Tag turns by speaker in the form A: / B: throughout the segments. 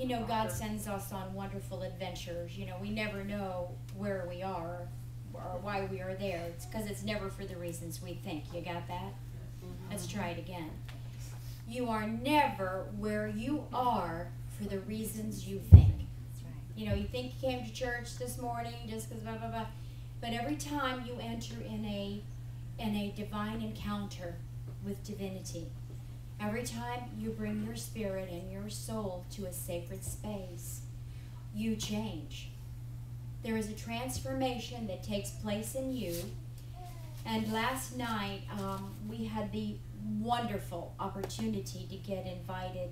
A: you know, God sends us on wonderful adventures. You know, we never know where we are or why we are there. It's because it's never for the reasons we think. You got that? Let's try it again. You are never where you are for the reasons you think. You know, you think you came to church this morning just because blah, blah, blah. But every time you enter in a divine encounter with divinity, every time you bring your spirit and your soul to a sacred space, you change. There is a transformation that takes place in you. And last night, we had the wonderful opportunity to get invited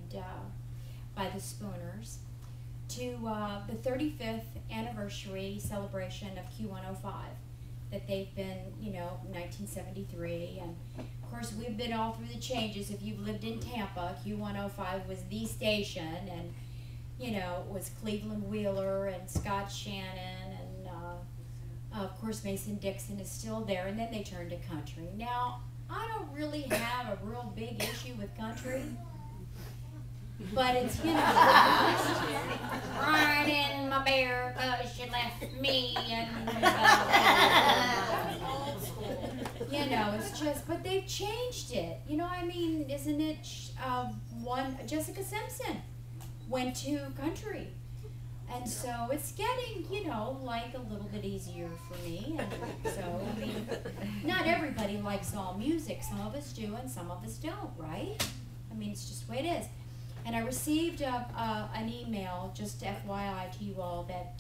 A: by the Spooners to the 35th anniversary celebration of Q105 that they've been, you know, 1973. And of course, we've been all through the changes. If you've lived in Tampa, Q105 was the station, and, you know, it was Cleveland Wheeler and Scott Shannon, and of course, Mason Dixon is still there, and then they turned to country. Now, I don't really have a real big issue with country, but it's, you know, right in my bear, she left me, and, you know, it's just, but they've changed it. You know what I mean? Isn't it, Jessica Simpson went to country. And so it's getting, you know, like a little bit easier for me. And so, I mean, not everybody likes all music. Some of us do and some of us don't, right? I mean, it's just the way it is. And I received an email, just FYI to you all, that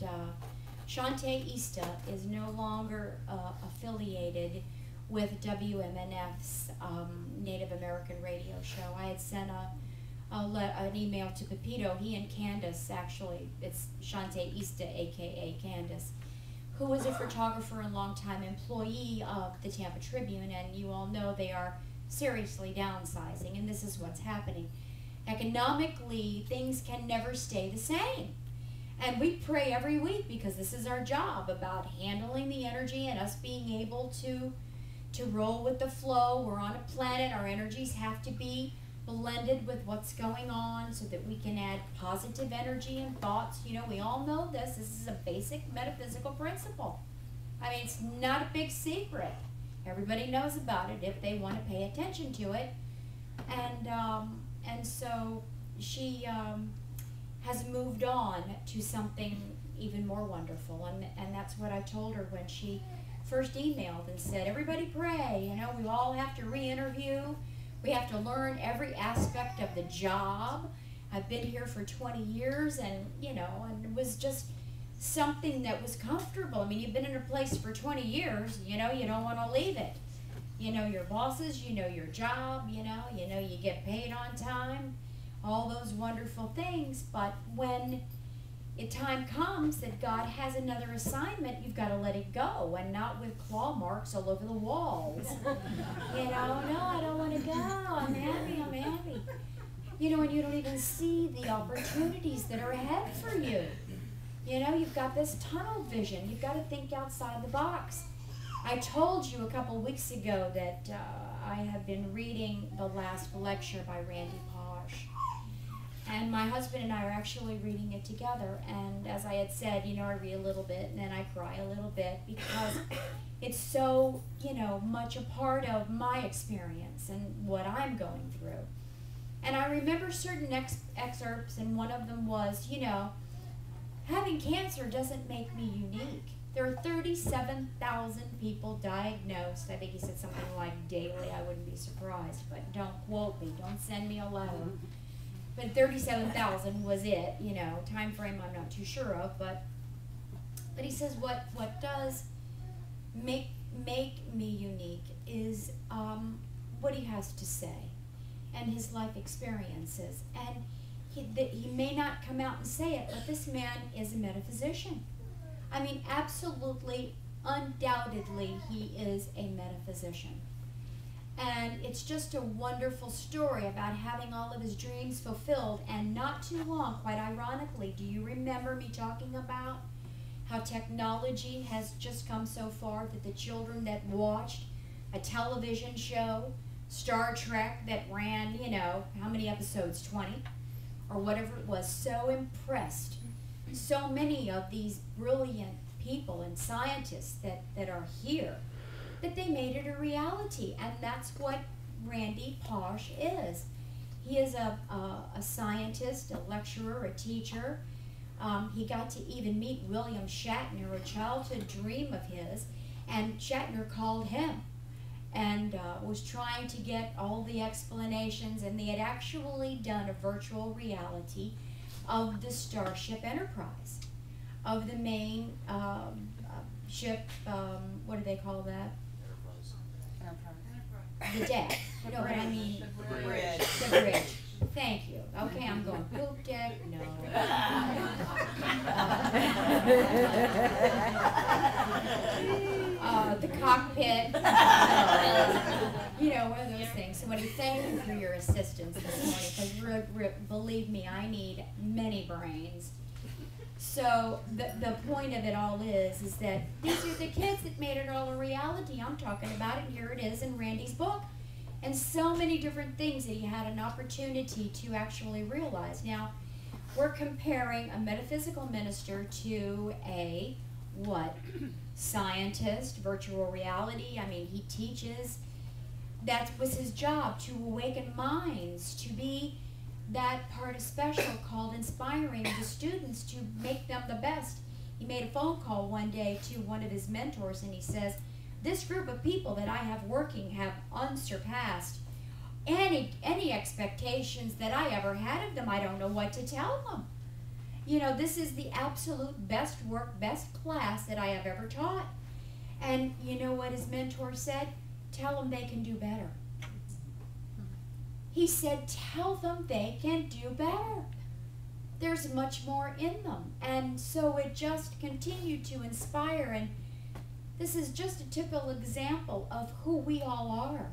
A: Shante Ista is no longer affiliated with WMNF's Native American radio show. I had sent an email to Pepito. He and Candace, actually, it's Shante Ista, a.k.a. Candace, who was a photographer and longtime employee of the Tampa Tribune, and you all know they are seriously downsizing, and this is what's happening. Economically, things can never stay the same. And we pray every week, because this is our job, about handling the energy and us being able to roll with the flow. We're on a planet. Our energies have to be blended with what's going on so that we can add positive energy and thoughts. You know, we all know this. This is a basic metaphysical principle. I mean, it's not a big secret. Everybody knows about it if they want to pay attention to it. And so she has moved on to something even more wonderful. And that's what I told her when she first emailed and said, everybody pray. You know, we all have to re-interview. We have to learn every aspect of the job. I've been here for 20 years, and, you know, and it was just something that was comfortable. I mean, you've been in a place for 20 years, you know, you don't want to leave it. You know your bosses, you know your job, you know you get paid on time, all those wonderful things. But when the time comes that God has another assignment, you've got to let it go, and not with claw marks all over the walls. You know, no, I don't want to go. I'm happy. You know, and you don't even see the opportunities that are ahead for you. You know, you've got this tunnel vision. You've got to think outside the box. I told you a couple weeks ago that I have been reading the last lecture by Randy Posh. And my husband and I are actually reading it together. And as I had said, you know, I read a little bit and then I cry a little bit, because it's so, you know, much a part of my experience and what I'm going through. And I remember certain excerpts, and one of them was, you know, having cancer doesn't make me unique. There are 37,000 people diagnosed. I think he said something like daily. I wouldn't be surprised, but don't quote me. Don't send me a letter. But 37,000 was it, you know, time frame I'm not too sure of, but he says what does make me unique is what he has to say and his life experiences. And he may not come out and say it, but this man is a metaphysician. I mean, absolutely, undoubtedly, he is a metaphysician. And it's just a wonderful story about having all of his dreams fulfilled. And not too long, quite ironically, do you remember me talking about how technology has just come so far that the children that watched a television show, Star Trek, that ran, you know, how many episodes, 20? or whatever it was, so impressed so many of these brilliant people and scientists that are here that they made it a reality. And that's what Randy Pausch is. He is a scientist, a lecturer, a teacher. He got to even meet William Shatner, a childhood dream of his, and Shatner called him and was trying to get all the explanations, and they had actually done a virtual reality of the Starship Enterprise, of the main ship, what do they call that? Enterprise. The deck. No, but I mean
B: The bridge.
A: The bridge. Thank you. Okay, I'm going poop deck. No. The cockpit. You know, one of those things. So, thank you for your assistance this morning, because believe me, I need many brains. So the point of it all is that these are the kids that made it all a reality. I'm talking about it, and here it is in Randy's book. And so many different things that he had an opportunity to actually realize. Now, we're comparing a metaphysical minister to a what? Scientist, virtual reality. I mean, he teaches. That was his job, to awaken minds, to be that part of special called inspiring the students to make them the best. He made a phone call one day to one of his mentors, and he says, this group of people that I have working have unsurpassed any expectations that I ever had of them. I don't know what to tell them. You know, this is the absolute best work, best class that I have ever taught. And you know what his mentor said? Tell them they can do better. He said, tell them they can do better. There's much more in them. And so it just continued to inspire. And this is just a typical example of who we all are.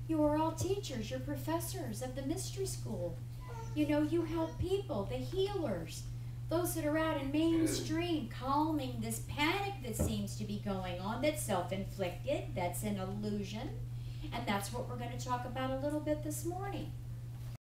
A: You are all teachers. You're professors of the mystery school. You know, you help people, the healers, those that are out in mainstream, calming this panic that seems to be going on, that's self-inflicted, that's an illusion. And that's what we're going to talk about a little bit this morning.